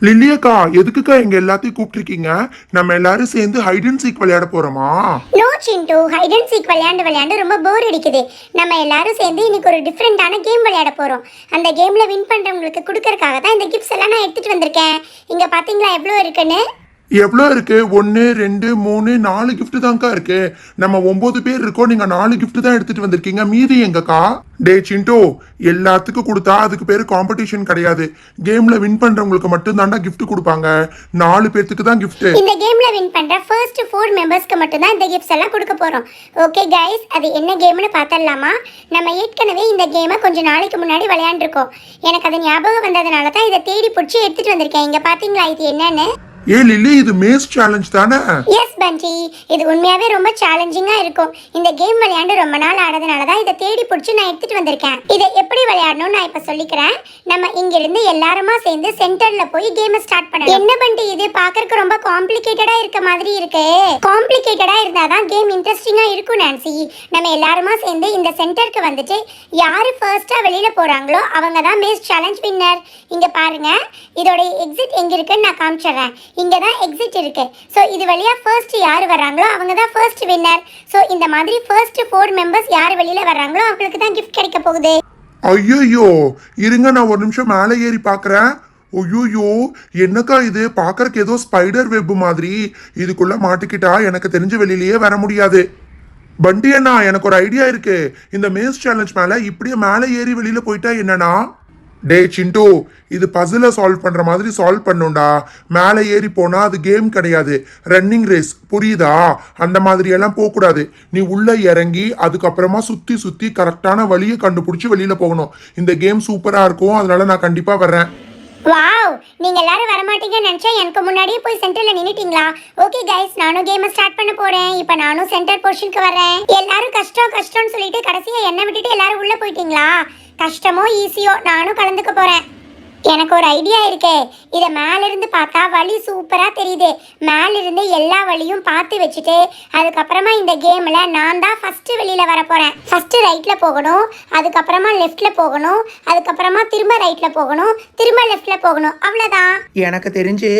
லில்லியக்கா எதுக்குக்கா எங்க எல்லாத்தையும் கூப்பிட்டுருக்கீங்க? நம்ம எல்லாரும் சேர்ந்து ஹைட் அண்ட் சீக் விளையாட போறோமா? நோ சிண்டு, ஹைட் அண்ட் சீக் விளையாண்டு ரொம்ப போர் அடிக்குது. நம்ம எல்லாரும் சேர்ந்து இன்னைக்கு ஒரு டிஃப்ரெண்டான கேம் விளையாட போறோம். அந்த கேம்ல வின் பண்றவங்களுக்கு கொடுக்கறதுக்காக தான் இந்த கிஃப்ட்ஸ் எல்லாம் நான் எடுத்துட்டு வந்திருக்கேன். இங்க பாத்தீங்களா எவ்வளவு இருக்குன்னு? எவ்வளோ இருக்கு? 1 2 3 4 கிஃப்ட் தான்க்கா இருக்கு. நம்ம 9 பேர் இருக்கோம், நீங்க 4 கிஃப்ட் தான் எடுத்துட்டு வந்திருக்கீங்க. மீதி எங்கக்கா? டே சிண்டோ, எல்லாத்துக்கும் கொடுத்தா அதுக்கு பேரு காம்படிஷன் கிடையாது. கேம்ல வின் பண்றவங்களுக்கு மட்டும் தாண்டா கிஃப்ட் கொடுப்பாங்க. 4 பேர்த்துக்கு தான் கிஃப்ட். இந்த கேம்ல வின் பண்ற ஃபர்ஸ்ட் 4 மெம்பர்ஸ்க்கு மட்டும் தான் இந்த கிஃப்ட்ஸ் எல்லாம் கொடுக்க போறோம். ஓகே गाइस, அது என்ன கேம்னு பார்த்தறலாமா? நம்ம ஏற்கனவே இந்த கேமை கொஞ்ச நாளைக்கு முன்னாடி விளையாண்டிருக்கோம். எனக்கு அது ஞாபகம் வந்ததனால தான் இதை தேடி பிடிச்சி எடுத்துட்டு வந்திருக்கேன். இங்க பாத்தீங்களா இது என்னன்னு? ஏ லில்லி, இது மேஸ் சேலஞ்ச் தானே? எஸ் பண்டி, இது உண்மையாவே ரொம்ப சேலஞ்சிங்கா இருக்கும். இந்த கேம் விளையாண்டு ரொம்ப நாள் ஆனதுனால தான் இதை தேடி பிடிச்சி நான் எடுத்துட்டு வந்திருக்கேன். இதை எப்படி விளையாடணும்னு நான் இப்ப சொல்லிக்கிறேன். நம்ம இங்க இருந்து எல்லாருமா சேர்ந்து சென்டர்ல போய் கேம் ஸ்டார்ட் பண்ணலாம். என்ன பண்டி, இது பார்க்கறதுக்கு ரொம்ப காம்ப்ளிகேட்டடா இருக்க மாதிரி இருக்கு. காம்ப்ளிகேட்டடா இருந்தாதான் கேம் இன்ட்ரெஸ்டிங்கா இருக்கும் நான்சி. நம்ம எல்லாருமா சேர்ந்து இந்த சென்டருக்கு வந்துட்டு யாரு ஃபர்ஸ்டா வெளியில போறாங்களோ அவங்க தான் மேஸ் சேலஞ்ச் வின்னர். இங்க பாருங்க, இதோட எக்ஸிட் எங்க இருக்குன்னு நான் காமிச்சிடுறேன். இங்க தான் எக்ஸிட் இருக்கு. சோ இது வழியா ஃபர்ஸ்ட் யார் வராங்களோ அவங்க தான் ஃபர்ஸ்ட் வின்னர். சோ இந்த மாதிரி ஃபர்ஸ்ட் 4 மெம்பர்ஸ் யார் வெளியில வராங்களோ அவங்களுக்கு தான் gift கிடைக்க போகுது. ஐயோ, இருங்க நான் ஒரு நிமிஷம் மேலே ஏறி பார்க்கறேன். ஐயோ, என்னக்கா இது? பார்க்கறக்கு ஏதோ ஸ்பைடர் வெப் மாதிரி. இதுக்குள்ள மாட்டிக்கிட்டா எனக்கு தெரிஞ்ச வெளியிலேயே வர முடியாது. பண்டி அண்ணா, எனக்கு ஒரு ஐடியா இருக்கு. இந்த மேஸ் சேலஞ்ச் மேல இப்படியே மேலே ஏறி வெளியில போயிட்டா என்னன்னா? டே சிண்டு, இது பசில சால்வ் பண்ற மாதிரி சால்வ் பண்ணுண்டா. மேலே ஏறி போனா அது கேம் கிடையாது, ரன்னிங் ரேஸ். புரியுதா? அந்த மாதிரி எல்லாம் போக கூடாது. நீ உள்ள இறங்கி அதுக்கப்புறமா சுத்தி சுத்தி கரெக்டான வழியை கண்டுபிடிச்சு வெளியில போகணும். இந்த கேம் சூப்பரா இருக்கும், அதனால நான் கண்டிப்பா வர்றேன். வாவ், நீங்க எல்லாரும் வர மாட்டீங்கன்னு நினைச்சா எனக்கு முன்னாடியே போய் சென்டர்ல நின்னுட்டீங்களா? ஓகே गाइस, நானும் கேமை ஸ்டார்ட் பண்ண போறேன். இப்போ நானும் சென்டர் பொசிஷனுக்கு வரேன். எல்லாரும் கஷ்டம்னு சொல்லிட்டு கடைசியா என்ன விட்டுட்டு எல்லாரும் உள்ள போயிட்டீங்களா? கஷ்டமோ ஈஸியோ நானும் கலந்துக்க போறேன். எனக்கு ஒரு ஐடியா இருக்கே. இதை மேலிருந்து பார்த்தா வழி சூப்பரா தெரியுது. மேலிருந்து எல்லா வழியும் பார்த்து வச்சுட்டு அதுக்கப்புறமா இந்த கேம்ல நான் தான் ஃபர்ஸ்ட் வெளியில வர போறேன். ஃபர்ஸ்ட் ரைட்ல போகணும், அதுக்கப்புறமா லெஃப்ட்ல போகணும், அதுக்கப்புறமா திரும்ப ரைட்ல போகணும், திரும்ப லெஃப்ட்ல போகணும். அவ்வளவுதான். எனக்கு தெரிஞ்சு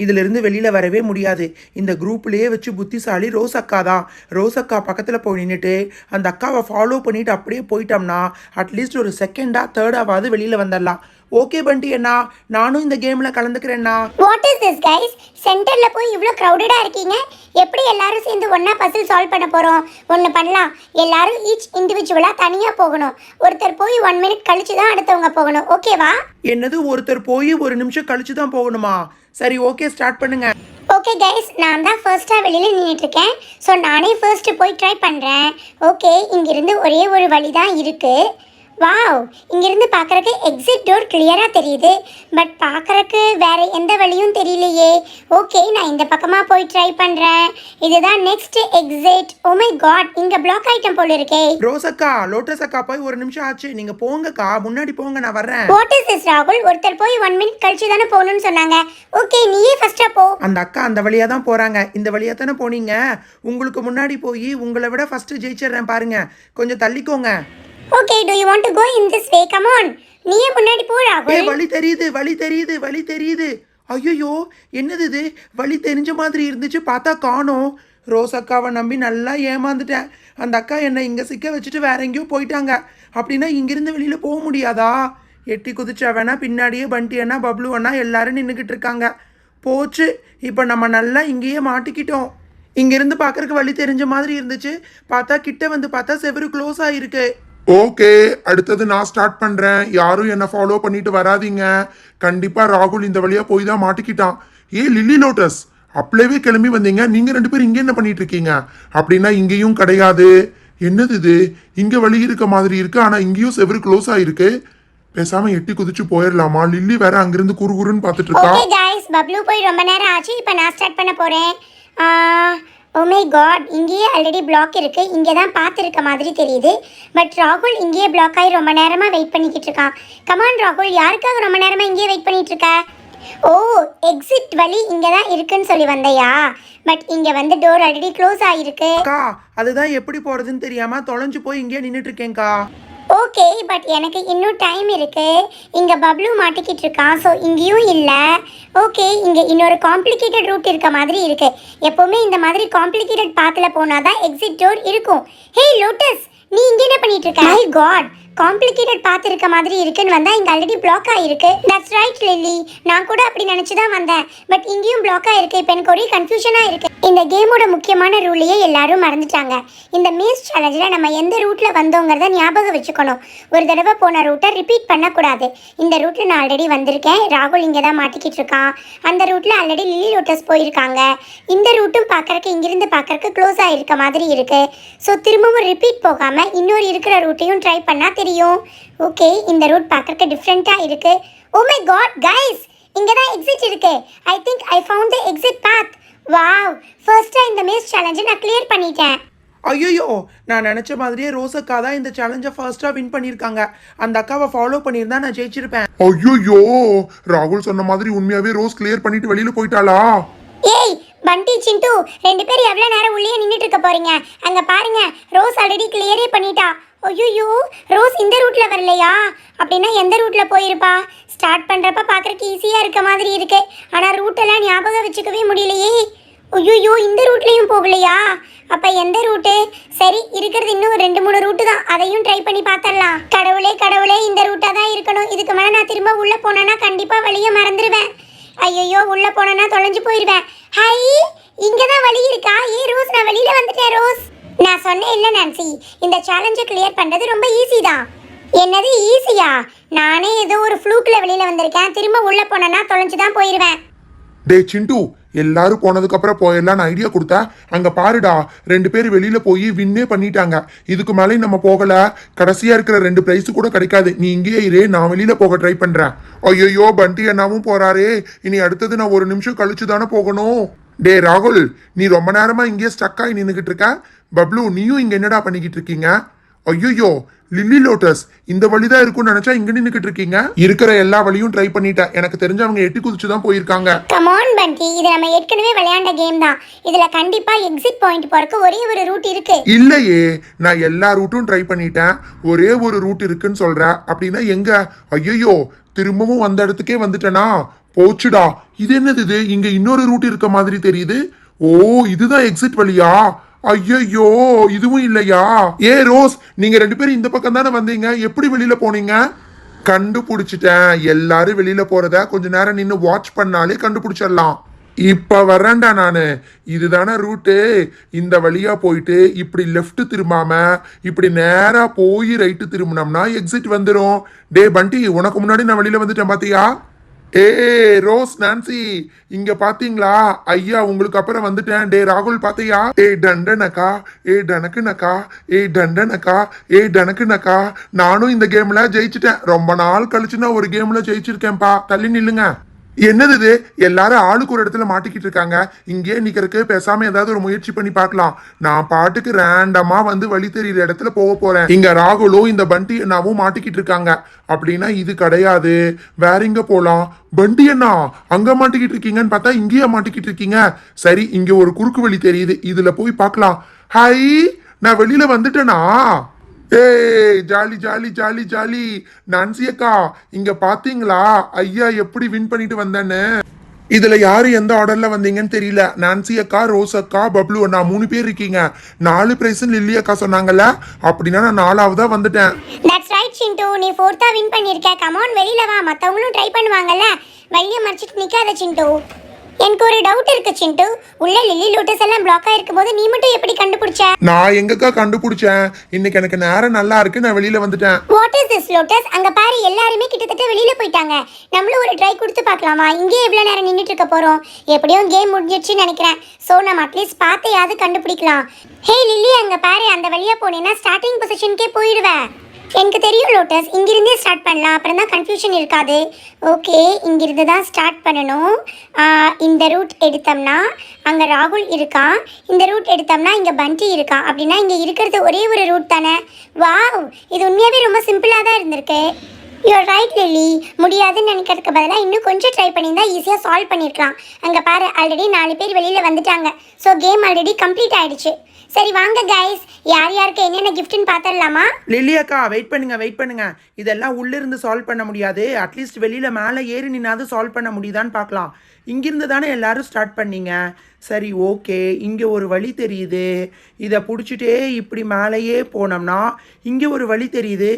இதுல இருந்து வெளியில வரவே முடியாது. இந்த குரூப்லயே வச்சு புத்திசாலி ரோஸ் அக்கா தான். ரோஸ் அக்கா பக்கத்துல போய் நின்றுட்டு அந்த அக்காவை ஃபாலோ பண்ணிட்டு அப்படியே போயிட்டோம்னா அட்லீஸ்ட் ஒரு செகண்டா தேர்டாவது வெளியில வந்துடலாம். ஓகே பண்டி அண்ணா, நானும் இந்த கேம்ல கலந்துக்கிறேன்னா. What is this guys? சென்டர்ல போய் இவ்ளோ கிரவுடடா இருக்கீங்க. எப்படி எல்லாரும் சேர்ந்து ஒண்ணா பசில் சால்வ் பண்ண போறோம்? ஒன்னு பண்ணலாம், எல்லாரும் ஈச் இண்டிவிஜுவலா தனியா போகணும். ஒருத்தர் போய் 1 மினிட் கழிச்சு தான் அடுத்தவங்க போகணும். ஓகேவா? என்னது, ஒருத்தர் போய் 1 நிமிஷம் கழிச்சு தான் போகணுமா? சரி, ஓகே, ஸ்டார்ட் பண்ணுங்க. ஓகே गाइस, நான் தான் ஃபர்ஸ்டா வெளியில நின்னுட்டு இருக்கேன். சோ நானே ஃபர்ஸ்ட் போய் ட்ரை பண்றேன். ஓகே, இங்க இருந்து ஒரே ஒரு வழி தான் இருக்கு. வாவ், இங்கிருந்து பார்க்கறக்கு எக்ஸிட் டோர் கிளியரா தெரியுது. பட் பார்க்கறக்கு வேற எந்த வழியும் தெரியலையே. ஓகே, நான் இந்த பக்கமா போய் ட்ரை பண்றேன். இதுதான் next exit. Oh my God, இங்க பிளாக் ஐட்டம் போல இருக்கே. ரோஸ் அக்கா, லோட்டஸ் அக்கா போய் 1 நிமிஷம் ஆச்சு. நீங்க போங்கக்கா, முன்னாடி போங்க, நான் வர்றேன். வாட் இஸ் திஸ் ராகுல்? ஒருத்தர் போய் 1 மினிட் கழிச்சு தானே போகணும்னு சொன்னாங்க. ஓகே, நீயே ஃபர்ஸ்டா போ. அந்த அக்கா அந்த வழியா தான் போறாங்க. இந்த வழியா தானே போனீங்க. உங்களுக்கு முன்னாடி போய் உங்களை விட ஃபர்ஸ்ட் ஜெயிச்சிடுறேன் பாருங்க. கொஞ்சம் தள்ளிக்கோங்க. Okay, do you want to go in this way? Come on, நீயே முன்னாடி போ ராகுல். வழி தெரியுது, வழி தெரியுது, வழி தெரியுது. ஐயோ, என்னது இது? வழி தெரிஞ்ச மாதிரி இருந்துச்சு, பார்த்தா காணோம். ரோஸ் அக்காவை நம்பி நல்லா ஏமாந்துட்டேன். அந்த அக்கா என்னை இங்கே சிக்க வச்சுட்டு வேற எங்கேயோ போயிட்டாங்க. அப்படின்னா இங்கிருந்து வெளியில் போக முடியாதா? எட்டி குதிச்சா வேணா பின்னாடியே பண்டி அண்ணா, பப்ளு அண்ணா எல்லாரும் நின்றுக்கிட்டு இருக்காங்க. போச்சு, இப்போ நம்ம நல்லா இங்கேயே மாட்டிக்கிட்டோம். இங்கிருந்து பார்க்கறக்கு வழி தெரிஞ்ச மாதிரி இருந்துச்சு, பார்த்தா கிட்ட வந்து பார்த்தா செவரு க்ளோஸ் ஆகிருக்கு. ஓகே, அடுத்தது நான் ஸ்டார்ட் பண்றேன். யாரும் என்ன ஃபாலோ பண்ணிட்டு வராதீங்க. கண்டிப்பா ராகுல் இந்த வழியா போய் தான் மாட்டிக்கிட்டான். ஏ லில்லி லோட்டஸ், அப்பளவே கிளம்பி வந்தீங்க, நீங்க 2 பேரும் இங்க என்ன பண்ணிட்டு இருக்கீங்க? அப்படின்னா இங்கேயும் கிடையாது. என்னது இது? இங்க வழி இருக்க மாதிரி இருக்கு, ஆனா இங்கேயும் செவரு க்ளோஸ் ஆயிருக்கு. பேசாம எட்டி குதிச்சு போயிடலாமா? லில்லி வேற அங்கிருந்து குறுகுறுன்னு பார்த்துட்டு இருக்கா. ஓகே गाइस, பப்ளு போய் ரொம்ப நேரம் ஆச்சு. இப்போ நான் ஸ்டார்ட் பண்ண போறேன். ஓ மை காட், இங்கேயே ஆல்ரெடி பிளாக் இருக்கு. இங்கே தான் பார்த்துருக்க மாதிரி தெரியுது. பட் ராகுல் இங்கேயே பிளாக் ஆகி ரொம்ப நேரமா வெயிட் பண்ணிக்கிட்டு இருக்கான். கமான் ராகுல், யாருக்காக ரொம்ப நேரமா இங்கேயே வெயிட் பண்ணிட்டு இருக்க? ஓ, எக்ஸிட் வழி இங்கே தான் இருக்குன்னு சொல்லி வந்தையா? பட் இங்கே வந்து டோர் ஆல்ரெடி க்ளோஸ் ஆகிருக்கு. அக்கா, அதுதான் எப்படி போறதுன்னு தெரியாம தொலைஞ்சு போய் இங்கேயே நின்றுட்டு இருக்கேன்க்கா. ஓகே, பட் எனக்கு இன்னும் டைம் இருக்கு. இங்கே பப்ளு மாட்டிக்கிட்டு இருக்கான். ஸோ இங்கேயும் இல்லை. ஓகே, இங்க இன்னொரு காம்ப்ளிகேட்டட் ரூட் இருக்க மாதிரி இருக்கு. எப்பவுமே இந்த மாதிரி காம்ப்ளிகேட்டட் பாத்துல போனாதான் எக்ஸிட் டோர் இருக்கும். ஹே லோட்டஸ், நீ இங்க என்ன பண்ணிட்டு இருக்க? மை காட், காம்ப்ளிகேட்டட் பாத் இருக்க மாதிரி இருக்குன்னு வந்தா இங்க ஆல்ரெடி பிளாக் ஆயிருக்கு. தட்ஸ் ரைட் லில்லி, நான் கூட அப்படி நினைச்சு தான் வந்தேன். பட் இங்கேயும் பிளாக் ஆயிருக்கு. இப்போ எனக்கு ஒரே கன்ஃபியூஷனா இருக்கு. இந்த கேமோட முக்கியமான ரூலையே எல்லாரும் மறந்துட்டாங்க. இந்த மேஸ் சேலஞ்சில் நம்ம எந்த ரூட்ல வந்தோங்கிறத ஞாபகம் வச்சுக்கணும். ஒரு தடவை போன ரூட்டை ரிப்பீட் பண்ணக்கூடாது. இந்த ரூட்ல நான் ஆல்ரெடி வந்திருக்கேன். ராகுல் இங்கே தான் மாட்டிக்கிட்டு இருக்கான். அந்த ரூட்ல ஆல்ரெடி லில்லி லோட்டஸ் போயிருக்காங்க. இந்த ரூட்டும் பார்க்கறக்கு இங்கிருந்து பார்க்கறக்கு க்ளோஸ் ஆயிருக்க மாதிரி இருக்கு. ஸோ திரும்பவும் ரிப்பீட் போகாம இன்னொரு இருக்கிற ரூட்டையும் ட்ரை பண்ணா தெரியும். ஓகே, இந்த ரூட் பார்க்கறக்கு டிஃப்ரெண்டா இருக்கு. ஓ மை காட் கைஸ், இங்க தான் எக்ஸிட் இருக்கு. I think I found the exit path. Wow, ஃபர்ஸ்டா இந்த மேஸ் சேலஞ்சை நான் கிளியர் பண்ணிட்டேன். ஐயோ, நான் நினச்ச மாதிரியே ரோசக்கா தான் இந்த சேலஞ்சை ஃபர்ஸ்ட்டாக வின் பண்ணியிருக்காங்க. அந்த அக்காவை ஃபாலோ பண்ணியிருந்தா நான் ஜெயிச்சிருப்பேன். ஐயோ, ராகுல் சொன்ன மாதிரி உண்மையாவே ரோஸ் கிளியர் பண்ணிட்டு வெளியில போயிட்டாளா? ஏய் பண்டி சிண்டு, ரெண்டு பேரும் எவ்வளவு நேரம் உள்ளே நின்னுட்டு இருக்க போறீங்க? அங்க பாருங்க, ரோஸ் ஆல்ரெடி கிளியரே பண்ணிட்டா. ஐயோ, ரோஸ் இந்த ரூட்ல வரலையா? அப்படின்னா எந்த ரூட்ல போயிருப்பா? ஸ்டார்ட் பண்றப்ப பாக்குறதுக்கு ஈஸியா இருக்க மாதிரி இருக்கு. ஆனா ரூட் எல்லாம் ஞாபகம் வச்சுக்கவே முடியலையே. ஐயோ, இந்த ரூட்லயும் போகலையா? அப்ப எந்த ரூட்டு? சரி, இருக்கிறது இன்னும் 2-3 ரூட்டு தான். அதையும் ட்ரை பண்ணி பார்த்தரலாம். கடவுளே கடவுளே, இந்த ரூட்டா தான் இருக்கணும். இதுக்கு மேல நான் திரும்ப உள்ள போனேன்னா கண்டிப்பா வழிய மறந்துடுவேன். ஐயோ, உள்ள போனேன்னா தொலைஞ்சு போயிடுவேன். ஹை, இங்க தான் வழி இருக்கா? ஏ ரோஸ், நான் வெளியில வந்துட்டேன் ரோஸ். நான் சொன்னேன் இல்ல நான்சி, இந்த சேலஞ்சை கிளியர் பண்றது ரொம்ப ஈஸி தான். என்னது ஈஸியா? நானே ஏதோ ஒரு ஃப்ளூக்ல வெளியில வந்திருக்கேன். திரும்ப உள்ள போனேன்னா தொலைஞ்சு தான் போயிடுவேன். டே சிண்டு, எல்லாரும் போனதுக்கு அப்புறம் போயிடலான்னு ஐடியா கொடுத்தா, அங்க பாருடா 2 பேர் வெளியில போய் வின்னே பண்ணிட்டாங்க. இதுக்கு மேலே நம்ம போகல. கடைசியா இருக்கிற 2 பிரைஸ் கூட கிடைக்காது. நீ இங்கேயே இரு, நான் வெளியில போக ட்ரை பண்றேன். ஐயோ, பண்டி அண்ணாவும் போறாரே. இனி அடுத்தது நான் 1 நிமிஷம் கழிச்சு தானே போகணும். டே ராகுல், நீ ரொம்ப நேரமா இங்கேயே ஸ்டக் ஆகி நின்றுகிட்டு இருக்க. பப்ளு, நீயும் இங்க என்னடா பண்ணிக்கிட்டு இருக்கீங்க? ஐயோ, லில்லி லோட்டஸ், இந்த வழிதான் இருக்கும்னு நினைச்சா இங்க நின்னுக்கிட்டு இருக்கீங்க. இருக்கிற எல்லா வழியும் ட்ரை பண்ணிட்டேன். எனக்கு தெரிஞ்சவங்க எட்டி குதிச்சு தான் போயிருக்காங்க. கம் ஆன் பண்டி, இது நம்ம ஏற்கனவே விளையாண்ட கேம் தான். இதுல கண்டிப்பா எக்ஸிட் பாயிண்ட் போறதுக்கு ஒரே ஒரு ரூட் இருக்கு. இல்லையே, நான் எல்லா ரூட்டும் ட்ரை பண்ணிட்டேன். ஒரே ஒரு ரூட் இருக்குன்னு சொல்ற. அப்படின்னா எங்க? ஐயோ, திரும்பவும் வந்த இடத்துக்கே வந்துட்டேனா? போச்சுடா. இது என்னது இது? இங்க இன்னொரு ரூட் இருக்க மாதிரி தெரியுது. ஓ, இதுதான் எக்ஸிட் வழியா? ஐயோ, இதுவும் இல்லையா? ஏ ரோஸ், நீங்க 2 பேரும் இந்த பக்கம் தானே வந்தீங்க. எப்படி வெளியில போனீங்க? கண்டுபிடிச்சிட்டேன். எல்லாரும் வெளியில போறத கொஞ்ச நேரம் நின்று வாட்ச் பண்ணாலே கண்டுபிடிச்சிடலாம். இப்ப வர்றேன்டா நானு. இதுதானே ரூட்டு. இந்த வழியா போயிட்டு இப்படி லெஃப்ட் திரும்பாம இப்படி நேரா போய் ரைட்டு திரும்பினோம்னா எக்ஸிட் வந்துடும். டே பண்டி, உனக்கு முன்னாடி நான் வெளியில வந்துட்டேன் பாத்தியா? ஏ ரோஸ், நான்சி, இங்க பாத்தீங்களா? ஐயா, உங்களுக்கு அப்புறம் வந்துட்டேன். டே ராகுல் பாத்தியா? ஏ டண்டனக்கா, ஏ டனக்குனக்கா, ஏ டண்டனக்கா, ஏ டனக்குனக்கா. நானும் இந்த கேம்ல ஜெயிச்சிட்டேன். ரொம்ப நாள் கழிச்சு நான் ஒரு கேம்ல ஜெயிச்சிருக்கேன்ப்பா. தள்ளி நில்லுங்க. என்னது இது? எல்லாரும் ஆளுக்கு ஒரு இடத்துல மாட்டிக்கிட்டு இருக்காங்க. இங்கே நிக்கிறதுக்கு பேசாம ஏதாவது ஒரு முயற்சி பண்ணி பார்க்கலாம். நான் பாட்டுக்கு ரேண்டமா வந்து வழி தெரியுற இடத்துல போக போறேன். இங்க ராகுலும் இந்த பண்டி அண்ணாவும் மாட்டிக்கிட்டு இருக்காங்க. அப்படின்னா இது கிடையாது. வேற எங்க போலாம்? பண்டி அண்ணா, அங்க மாட்டிக்கிட்டு இருக்கீங்கன்னு பார்த்தா இங்கேயே மாட்டிக்கிட்டு இருக்கீங்க. சரி, இங்க ஒரு குறுக்கு வழி தெரியுது. இதுல போய் பார்க்கலாம். ஹை, நான் வெளியில வந்துட்டேனா? ஏய், jolly jolly jolly jolly. Nancy அக்கா, இங்க பாத்தீங்களா ஐயா எப்படி வின் பண்ணிட்டு வந்தேன்னு? இதுல யாரு எந்த ஆர்டர்ல வந்தீங்கன்னு தெரியல. நான்சி அக்கா, ரோஸ் அக்கா, பப்ளு அண்ணா 3 பேர் இருக்கீங்க. 4 பிரைஸ் லில்லி அக்கா சொன்னாங்கல்ல. அப்படின்னா நான் 4ஆவதா வந்துட்டேன். தட்ஸ் ரைட் சிண்டு, நீ 4th வின் பண்ணிருக்க. கம் ஆன், வெளியில வா. மத்தவங்களும் ட்ரை பண்ணுவாங்கல்ல. வழிய மறைச்சிட்டு நிக்காத சிண்டு. எனக்கு ஒரு டவுட் இருக்கு சிண்டு. உள்ள லில்லி லோட்டஸ் எல்லாம் பிளாக் ஆயிருக்கும் போது நீ மட்டும் எப்படி கண்டுபிடிச்ச? நான் எங்கக்கா கண்டுபிடிச்சேன்? இன்னைக்கு எனக்கு நேரம் நல்லா இருக்கு, நான் வெளியில வந்துட்டேன். What is this lotus? அங்க பாரு, எல்லாரும் கிட்டத்தட்ட வெளியில போயிட்டாங்க. நம்மளும் ஒரு ட்ரை கொடுத்து பார்க்கலாமா? இங்கே எவ்வளவு நேரம் நின்னுட்டு இருக்க போறோம்? எப்படியும் கேம் முடிஞ்சிடுச்சுன்னு நினைக்கிறேன். சோ நம்ம அட்லீஸ்ட் பார்த்தையாவது கண்டுபிடிக்கலாம். ஹே லில்லி, அங்க பாரு, அந்த வழியா போனேன்னா ஸ்டார்டிங் பொசிஷனுக்கே போயிடுவேன். எனக்கு தெரியும் லோட்டஸ், இங்கிருந்தே ஸ்டார்ட் பண்ணலாம். அப்புறம் தான் கன்ஃபியூஷன் இருக்காது. ஓகே, இங்கிருந்து தான் ஸ்டார்ட் பண்ணணும். இந்த ரூட் எடுத்தோம்னா அங்கே ராகுல் இருக்கான். இந்த ரூட் எடுத்தோம்னா இங்கே பண்டி இருக்கான். அப்படின்னா இங்கே இருக்கிறது ஒரே ஒரு ரூட் தானே. வாவ், இது உண்மையாகவே ரொம்ப சிம்பிளாக தான் இருந்திருக்கு. You're right Lily. முடியாதுன்னு நினைக்கிறதுக்கு பதிலாக இன்னும் கொஞ்சம் ட்ரை பண்ணியிருந்தா ஈஸியாக சால்வ் பண்ணியிருக்கலாம். அங்கே பாரு, ஆல்ரெடி 4 பேர் வெளியில் வந்துட்டாங்க. ஸோ கேம் ஆல்ரெடி கம்ப்ளீட் ஆயிடுச்சு. சரி வாங்க கைஸ், யார் யாருக்கு என்னென்ன கிஃப்ட்னு பார்த்துடலாமா? லில்லி அக்கா வெயிட் பண்ணுங்க. இதெல்லாம் உள்ளிருந்து சால்வ் பண்ண முடியாது. அட்லீஸ்ட் வெளியில் மேலே ஏறி நின்னாவது சால்வ் பண்ண முடியுதான்னு பார்க்கலாம். இங்கிருந்து தானே எல்லாரும் ஸ்டார்ட் பண்ணீங்க. சரி ஓகே, இங்கே ஒரு வழி தெரியுது. இதை பிடிச்சிட்டே இப்படி மேலேயே போனோம்னா இங்கே ஒரு வழி தெரியுது.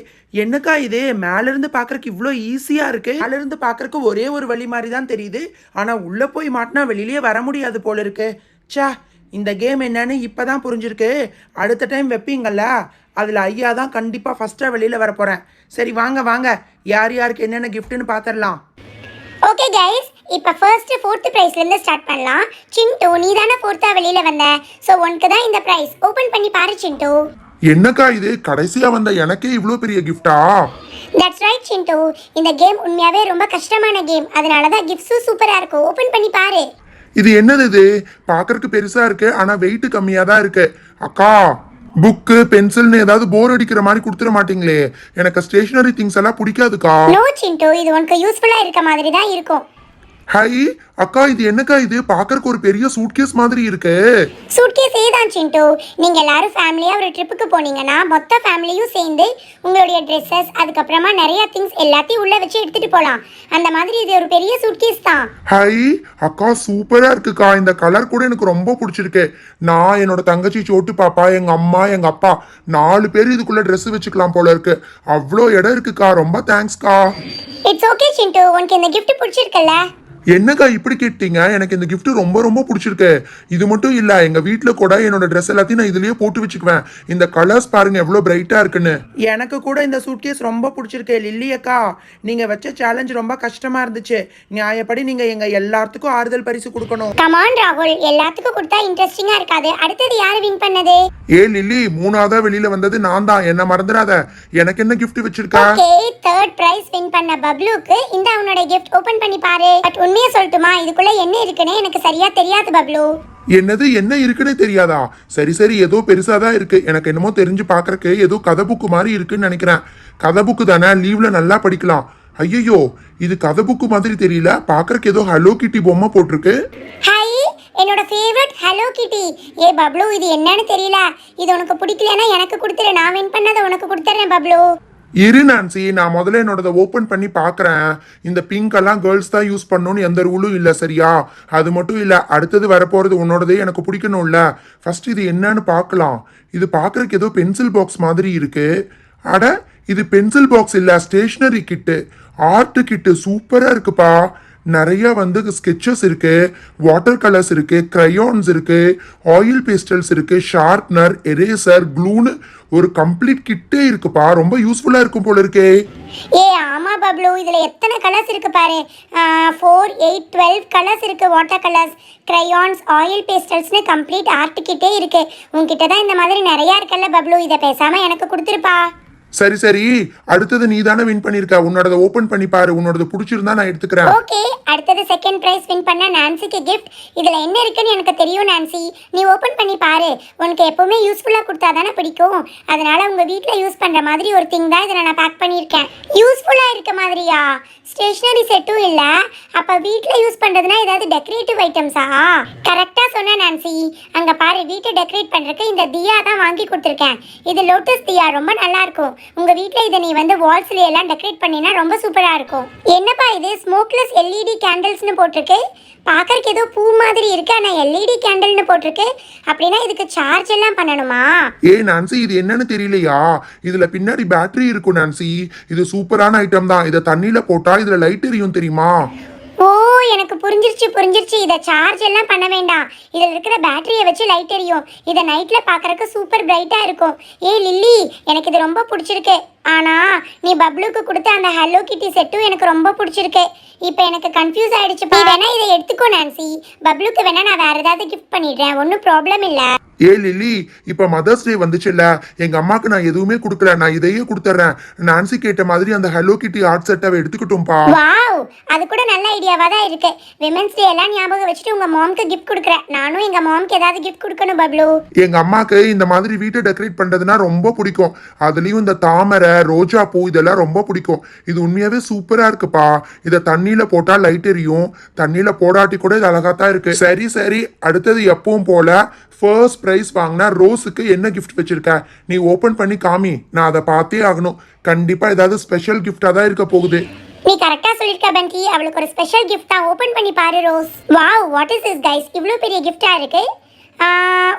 என்னக்கா இது மேலேருந்து பார்க்குறக்கு இவ்வளோ ஈஸியாக இருக்குது. மேலேருந்து பார்க்குறக்கு ஒரே ஒரு வழி மாதிரி தான் தெரியுது. ஆனால் உள்ளே போய் மாட்டினா வெளியிலே வர முடியாது போல இருக்கு. ச்சே, இந்த கேம் என்னன்னு இப்போ தான் புரிஞ்சிருக்கு. அடுத்த டைம் வைப்பீங்கள்ல, அதில் ஐயா தான் கண்டிப்பாக ஃபஸ்ட்டாக வெளியில் வர போகிறேன். சரி வாங்க, யார் யாருக்கு என்னென்ன கிஃப்ட்டுன்னு பார்த்துடலாம். ஓகே கைஸ், இப்போ ஃபர்ஸ்ட் 4th ப்ரைஸ்லேருந்து ஸ்டார்ட் பண்ணலாம். சிண்டு, நீ தானே 4th வெளியில வந்த. ஸோ உனக்கு தான் இந்த ப்ரைஸ். ஓப்பன் பண்ணி பாரு சிண்டு. என்னக்கா இது கடைசியா வந்த எனக்கே இவ்வளோ பெரிய கிஃப்டா? தட்ஸ் ரைட் சிண்டு. இந்த கேம் உண்மையாவே ரொம்ப கஷ்டமான கேம். அதனால தான் கிஃப்ட்ஸும் சூப்பராக இருக்கும். ஓப்பன் பண்ணி பாரு. இது என்னது இது? பார்க்கறதுக்கு பெருசா இருக்கு, ஆனா வெயிட் கம்மியா தான் இருக்கு. அக்கா, புக்கு பென்சில்னு ஏதாவது போர் அடிக்கிற மாதிரி கொடுத்துட மாட்டீங்களே? எனக்கு ஸ்டேஷனரி திங்ஸ் எல்லாம் பிடிக்காதுக்கா. நோ சிண்டு, இது உனக்கு யூஸ்ஃபுல்லாக இருக்க மாதிரி தான் இருக்கும். ஹை அக்கா, இது என்னக்கா இது? பார்க்கறதுக்கு ஒரு பெரிய சூட்கேஸ் மாதிரி இருக்கு. சூட்கேஸே தான் சிண்டு. நீங்கள் எல்லாரும் ஃபேமிலியாக ஒரு ட்ரிப்புக்கு போனீங்கன்னா மொத்த ஃபேமிலியும் சேர்ந்து உங்களுடைய ட்ரெஸ்ஸஸ், அதுக்கப்புறமா நிறைய திங்ஸ் எல்லாத்தையும் உள்ளே வச்சு எடுத்துகிட்டு போகலாம். அந்த மாதிரி இது ஒரு பெரிய சூட்கேஸ் தான். ஹை அக்கா, சூப்பரா இருக்குக்கா. இந்த கலர் கூட எனக்கு ரொம்ப பிடிச்சிருக்கு. நான் என்னோட தங்கச்சி சோட்டு பாப்பா, எங்க அம்மா, எங்க அப்பா 4 பேர் இதுக்குள்ள ட்ரெஸ் வச்சுக்கலாம் போல இருக்கு. அவ்வளோ இடம் இருக்குக்கா. ரொம்ப தேங்க்ஸ்க்கா. இட்ஸ் ஓகே சிண்டு, உனக்கு இந்த கிஃப்ட் பிடிச்சிருக்குல்ல? என்னக்கா இப்படி கேட்டீங்க? எனக்கு இந்த gift ரொம்ப பிடிச்சிருக்கு. இது மட்டும் இல்ல, எங்க வீட்ல கூட என்னோட ட்ரெஸ் எல்லாத்தையும் நான் இதுலயே போட்டு வச்சுக்குவேன். இந்த கலர்ஸ் பாருங்க எவ்வளவு பிரைட்டா இருக்குன்னு. எனக்கு கூட இந்த சூட்கேஸ் ரொம்ப பிடிச்சிருக்கு லில்லி அக்கா. நீங்கள் வச்ச சேலஞ்ச் ரொம்ப கஷ்டமாக இருந்துச்சு. நியாயப்படி நீங்கள் எங்கள் எல்லாத்துக்கும் ஆறுதல் பரிசு கொடுக்கணும். கமான் ராகுல், எல்லாத்துக்கும் கொடுத்தா இன்ட்ரெஸ்டிங்கா இருக்காது. அடுத்தது யாரு வின் பண்ணது? ஏ லில்லி, 3ஆவதா வெளியில வந்தது நான் தான். என்ன மறந்துடாத. எனக்கு என்ன gift வச்சிருக்கா? ஓகே, 3rd பிரைஸ் வின் பண்ண பப்ளுக்கு இந்த அவனோட gift ஓபன் பண்ணி பாரு. பட் உண்மையை சொல்லட்டுமா, இதுக்குள்ள என்ன இருக்குன்னு எனக்கு சரியா தெரியாது பப்ளு. என்னது என்ன இருக்குன்னு தெரியாதா? சரி ஏதோ பெருசா தான் இருக்கு. எனக்கு என்னமோ தெரிஞ்சு பாக்குறக்கு ஏதோ கதை புக்கு மாதிரி இருக்குன்னு நினைக்கிறேன். கதை புக்கு தானே, லீவ்ல நல்லா படிக்கலாம். ஐயோ, இது கதை புக்கு மாதிரி தெரியல. பாக்குறக்கு ஏதோ ஹலோ கிட்டி பொம்மை போட்டிருக்கு. ஹை, என்னோட ஃபேவரட் ஹலோ கிட்டி. ஏ பப்ளு, இது என்னன்னு தெரியல. இது உனக்கு பிடிக்கலனா எனக்கு கொடுத்துரு. நான் வின் பண்ணதை உனக்கு கொடுத்துறேன் பப்ளு. இரு நான்சி, நான் முதல்ல என்னோடத ஓப்பன் பண்ணி பார்க்குறேன். இந்த பிங்க் எல்லாம் கேர்ள்ஸ் தான் யூஸ் பண்ணணும்னு எந்த ரூலும் இல்லை, சரியா? அது மட்டும் இல்லை, அடுத்தது வரப்போகிறது உன்னோடதே எனக்கு பிடிக்கணும்ல. ஃபர்ஸ்ட் இது என்னன்னு பார்க்கலாம். இது பார்க்குறக்கு ஏதோ பென்சில் பாக்ஸ் மாதிரி இருக்கு. அட, இது பென்சில் பாக்ஸ் இல்லை, ஸ்டேஷ்னரி கிட்டு, ஆர்ட் கிட்டு. சூப்பராக இருக்குப்பா. நிறைய ஸ்கெச்சஸ் இருக்கு, வாட்டர் கலர்ஸ் இருக்கு, கிரையான்ஸ் இருக்கு, ஆயில் பேஸ்டல்ஸ் இருக்கு, ஷார்ப்னர், எரேசர், க்ளூன்னு ஒரு கம்ப்ளீட் கிட்டே இருக்குப்பா. ரொம்ப யூஸ்ஃபுல்லா இருக்கும் போல இருக்கே. ஏ ஆமா பப்ளு, இதுல எத்தனை கலர்ஸ் இருக்கு பாரு. 4, 8, 12 கலர்ஸ் இருக்கு. வாட்டர் கலர்ஸ், கிரையான்ஸ், ஆயில் பேஸ்டல்ஸ்னு கம்ப்ளீட் ஆர்ட் கிட்டே இருக்கு. உன்கிட்ட தான் இந்த மாதிரி நிறைய இருக்குல்ல பப்ளு, இதை பேசாம எனக்கு கொடுத்துருப்பா. சரி, அடுத்தது நீ தானே வின் பண்ணிருக்க. உன்னோட ஓபன் பண்ணி பாரு. உன்னோட பிடிச்சிருந்தா நான் எடுத்துக்கிறேன். ஓகே, அடுத்தது 2nd பிரைஸ் வின் பண்ண நான்சிக்கு கிஃப்ட். இதுல என்ன இருக்குன்னு எனக்கு தெரியும் நான்சி. நீ ஓபன் பண்ணி பாரு. உனக்கு எப்பவுமே யூஸ்ஃபுல்லா கொடுத்தா தானே பிடிக்கும். அதனால உங்க வீட்ல யூஸ் பண்ற மாதிரி ஒரு திங் தான் இதை நான் பேக் பண்ணியிருக்கேன். யூஸ்ஃபுல்லா இருக்க மாதிரியா? ஸ்டேஷனரி செட்டும் இல்ல. அப்ப வீட்ல யூஸ் பண்றதுனா ஏதாவது டெக்கரேட்டிவ் ஐட்டம்ஸா? கரெக்டா சொன்ன நான்சி. அங்க பாரு, வீட்டை டெக்கரேட் பண்றதுக்கு இந்த தியா தான் வாங்கி கொடுத்துருக்கேன். இது லோட்டஸ் தியா, ரொம்ப நல்லா இருக்கும். உங்க வீட்ல இதை நீ வால்ஸ்ல எல்லாம் டெக்கரேட் பண்ணினா ரொம்ப சூப்பரா இருக்கும். என்னப்பா இது ஸ்மோக்லெஸ் எல்இடி கேண்டில்ஸ்னு போட்டிருக்கு. பார்க்கறதுக்கு ஏதோ பூ மாதிரி இருக்கு, ஆனா எல்இடி கேண்டில்னு போட்டிருக்கு. அப்படின்னா இதுக்கு சார்ஜ் எல்லாம் பண்ணணுமா? நான்சி, இது என்னன்னு தெரியலையா? இதுல பின்னாடி பேட்டரி இருக்கும் நான்சி. இது சூப்பரான ஐட்டம் தான். இதை தண்ணியில போட்டா இதுல லைட் எரியும், தெரியுமா? ஓ, எனக்கு புரிஞ்சிருச்சு. இதை சார்ஜ் எல்லாம் பண்ண வேண்டாம். இதில் இருக்கிற பேட்டரியை வச்சு லைட் எரியும். இதை நைட்டில் பார்க்குறக்கு சூப்பர் பிரைட்டாக இருக்கும். ஏ லில்லி, எனக்கு இது ரொம்ப பிடிச்சிருக்கு. ஆனால் நீ பப்ளுக்கு கொடுத்த அந்த ஹலோ கிட்டி செட்டும் எனக்கு ரொம்ப பிடிச்சிருக்கு. இப்போ எனக்கு கன்ஃபியூஸ் ஆயிடுச்சு. வேணா இதை எடுத்துக்கோ நான்சி. பப்ளுக்கு வேணா நான் வேற ஏதாவது கிஃப்ட் பண்ணிடுறேன், ஒன்றும் ப்ராப்ளம் இல்லை. ஏ லில்லி, இப்ப மதர்ஸ் டே வந்துச்சுல்ல, எங்க அம்மாக்கு நான் எதுவுமே கொடுக்கல, நான் இதையே கொடுத்துறேன். நான்சி கேட்ட மாதிரி அந்த ஹலோ கிட்டி ஆர்ட் செட்டாவை எடுத்துக்கிட்டோம்ப்பா. வாவ், அது கூட நல்ல ஐடியாவா தான் இருக்கு. விமென்ஸ் டே எல்லாம் ஞாபகம் வச்சுட்டு உங்க மாம்க்கு கிஃப்ட் கொடுக்குறேன். நானும் எங்க மாம்க்கு ஏதாவது கிஃப்ட் கொடுக்கணும் பப்ளு. எங்க அம்மாக்கு இந்த மாதிரி வீட்டை டெக்கரேட் பண்றதுன்னா ரொம்ப பிடிக்கும். அதுலயும் இந்த தாமரை, ரோஜா பூ இதெல்லாம் ரொம்ப பிடிக்கும். இது உண்மையாவே சூப்பரா இருக்குப்பா. இதை தண்ணியில போட்டா லைட் எரியும், தண்ணியில போடாட்டி கூட இது அழகா தான் இருக்கு. சரி சரி, அடுத்தது எப்பவும் போல ஃபர்ஸ்ட் பிரைஸ் வாங்கினா ரோஸுக்கு என்ன கிஃப்ட் வச்சிருக்க, நீ ஓபன் பண்ணி காமி, நான் அதை பார்த்தே ஆகணும். கண்டிப்பா ஏதாவது ஸ்பெஷல் கிஃப்டா தான் இருக்க போகுது. நீ கரெக்டா சொல்லிருக்க பண்டி, அவளுக்கு ஒரு ஸ்பெஷல் கிஃப்ட் தான். ஓபன் பண்ணி பாரு rose. Wow, what is this guys, இவ்ளோ பெரிய கிஃப்டா இருக்கு.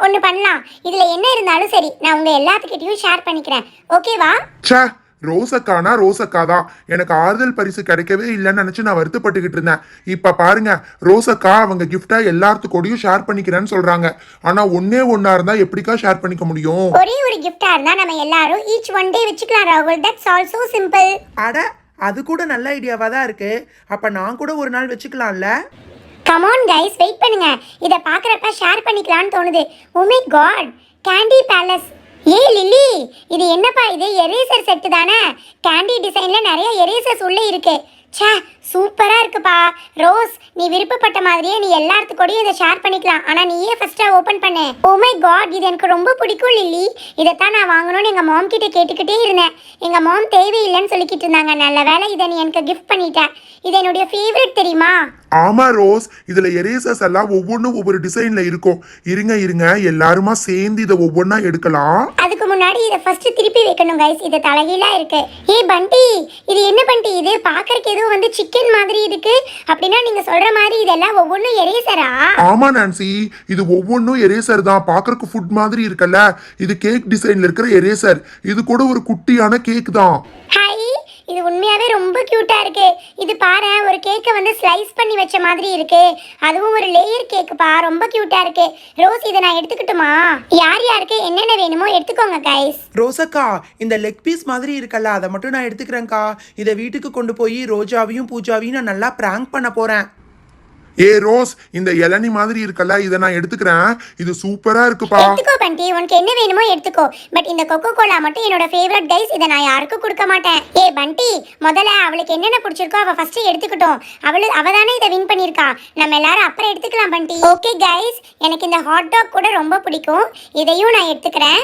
ஒன்னு பண்ணலாம், இதுல என்ன இருந்தாலும் சரி நான் உங்க எல்லாத்துக்கிட்டையும் ஷேர் பண்ணிக்கிறேன், ஓகேவா? ச்சே, ரோசக்கானா ரோசக்கா தான். எனக்கு ஆறுதல் பரிசு கிடைக்கவே இல்லைன்னு நினைச்சு நான் வருத்தப்பட்டுக்கிட்டு இருந்தேன். இப்ப பாருங்க, ரோசக்கா அவங்க கிஃப்டா எல்லாத்துக்கூடயும் ஷேர் பண்ணிக்கிறேன்னு சொல்றாங்க. ஆனா ஒன்னே ஒன்னா இருந்தா எப்படிக்கா ஷேர் பண்ணிக்க முடியும்? ஒரே ஒரு கிஃப்டா இருந்தா நம்ம எல்லாரும் ஈச் ஒன் டே வச்சுக்கலாம் ராகுல். That's also simple. அட, அது கூட நல்ல ஐடியாவா தான் இருக்கு. அப்ப நான் கூட ஒரு நாள் வச்சுக்கலாம்ல. கம் ஆன் கைஸ், வெயிட் பண்ணுங்க. இத பாக்குறப்ப ஷேர் பண்ணிக்கலாம்னு தோணுது. Oh my God, candy palace. ஏ லில்லி, இது என்னப்பா இது? எரேசர் செட்டு தானே? கேண்டி டிசைன்ல நிறைய எரேசர்ஸ் உள்ள இருக்கு. ச்சே, சூப்பரா இருக்குப்பா. ரோஸ், நீ விருப்பப்பட்ட மாதிரியே நீ எல்லாத்துக்கூடயும் இதை ஷேர் பண்ணிக்கலாம். ஆனா நீயே ஃபர்ஸ்டா ஓபன் பண்ணு. ஓ மை காட், இது எனக்கு ரொம்ப பிடிக்கும் லில்லி. இதைத்தான் நான் வாங்கணும்னு எங்க மாம் கிட்ட கேட்டுக்கிட்டே இருந்தேன். எங்க மாம் தேவையில்லைன்னு சொல்லிக்கிட்டு இருந்தாங்க. நல்ல வேளை இதை நீ எனக்கு கிஃப்ட் பண்ணிட்ட. இது என்னுடைய ஃபேவரட் தெரியுமா? ஆமா ரோஸ், இதுல எரேசர்ஸ் எல்லாம் ஒவ்வொன்றும் ஒவ்வொரு டிசைன்ல இருக்கும். இருங்க எல்லாருமா சேர்ந்து இதை ஒவ்வொன்னா எடுக்கலாம். அதுக்கு முன்னாடி இதை ஃபர்ஸ்ட் திருப்பி வைக்கணும் கைஸ். இது தலைகீழா இருக்கு. ஏ பண்டி, இது என்ன பண்டி? இது பாக்கறதுக்கு ஏதோ வந்து சிக்கன் மாதிரி இருக்கு. அப்படின்னா நீங்க சொல்ற மாதிரி இதெல்லாம் ஒவ்வொன்றும் எரேசரா? ஆமா நான்சி, இது ஒவ்வொன்றும் எரேசர் தான். பாக்குறதுக்கு ஃபுட் மாதிரி இருக்குல்ல, இது கேக் டிசைன்ல இருக்கிற எரேசர். இது கூட ஒரு குட்டியான கேக் தான். ஹாய், இது உண்மையாவே ரொம்ப கியூட்டா இருக்கு. இது பாரு, ஒரு கேக்கை வந்து ஸ்லைஸ் பண்ணி வச்ச மாதிரி இருக்கு. அதுவும் ஒரு லேயர் கேக்குப்பா, ரொம்ப கியூட்டா இருக்கு. ரோஸ், இதை நான் எடுத்துக்கிட்டுமா? யார் யாருக்கு என்னென்ன வேணுமோ எடுத்துக்கோங்க கைஸ். ரோசக்கா, இந்த லெக் பீஸ் மாதிரி இருக்கல்ல, அதை மட்டும் நான் எடுத்துக்கிறேன்க்கா. இதை வீட்டுக்கு கொண்டு போய் ரோஜாவையும் பூஜாவையும் நான் நல்லா பிராங்க் பண்ண போறேன். ஏ ரோஸ், இந்த இளநி மாதிரி இருக்கல்ல, இதை நான் எடுத்துக்கிறேன். இது சூப்பரா இருக்குப்பா. எடுத்துக்கோ பண்டி, உனக்கு என்ன வேணுமோ எடுத்துக்கோ. பட் இந்த கொக்கோ கோலா மட்டும் என்னோட ஃபேவரட் கைஸ். இதை நான் யாருக்கும் கொடுக்க மாட்டேன். ஏ பண்டி, முதல்ல அவளுக்கு என்னென்ன பிடிச்சிருக்கோ அவ ஃபர்ஸ்ட் எடுத்துக்கிட்டோம். அவ தானே இதை வின் பண்ணிருக்கா. நம்ம எல்லாரும் அப்புறம் எடுத்துக்கலாம் பண்டி. ஓகே கைஸ், எனக்கு இந்த ஹாட் டாக் கூட ரொம்ப பிடிக்கும். இதையும் நான் எடுத்துக்கிறேன்.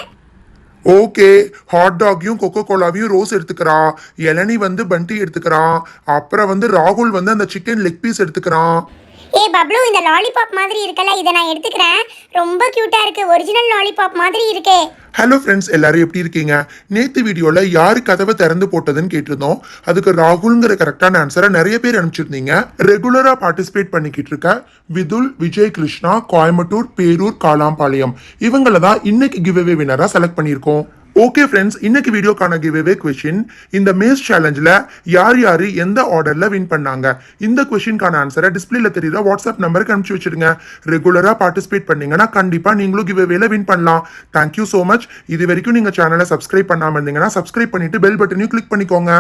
ஓகே, ஹாட் டாக்கையும் கொக்கோ கோலாவையும் ரோஸ் எடுத்துக்கிறா. இளநி வந்து பண்டி எடுத்துக்கிறான். அப்புறம் வந்து ராகுல் வந்து அந்த சிக்கன் லெக் பீஸ் எடுத்துக்கிறான். ஏ பப்ளு, இந்த லாலிபாப் மாதிரி இருக்கல, இதை நான் எடுத்துக்கிறேன். ரொம்ப கியூட்டா இருக்கு. ஒரிஜினல் லாலிபாப் மாதிரி இருக்கே. ஹலோ ஃப்ரெண்ட்ஸ், எல்லாரும் எப்படி இருக்கீங்க? நேற்று வீடியோவில் யாரு கதவை திறந்து போட்டதுன்னு கேட்டிருந்தோம். அதுக்கு ராகுல்ங்கிற கரெக்டான ஆன்சரை நிறைய பேர் அனுப்பிச்சிருந்தீங்க. ரெகுலராக பார்ட்டிசிபேட் பண்ணிக்கிட்டு இருக்க விதுல், விஜய் கிருஷ்ணா, கோயம்புத்தூர், பேரூர், காலாம்பாளையம் இவங்கள தான் இன்னைக்கு கிவ்அவே வினராக செலக்ட் பண்ணியிருக்கோம். ஓகே ஃப்ரெண்ட்ஸ், இன்னைக்கு வீடியோக்கான கிவ்அவே கொஸ்டின், இந்த மேஸ் சேலஞ்சில் யார் எந்த ஆர்டரில் வின் பண்ணாங்க? இந்த கொஸ்டின்கான ஆன்சரை டிஸ்பிளேல தெரியுற வாட்ஸ்அப் நம்பருக்கு அனுப்பிச்சு வச்சிருங்க. ரெகுலராக பார்ட்டிசிபேட் பண்ணீங்கன்னா கண்டிப்பாக நீங்களும் கிவ்அவேல வின் பண்ணலாம். Thank you so much. இது வரைக்கும் நீங்கள் சேனலை சப்ஸ்கிரைப் பண்ணாமல் இருந்தீங்கன்னா சப்ஸ்கிரைப் பண்ணிட்டு பெல் பட்டனையும் கிளிக் பண்ணிக்கோங்க.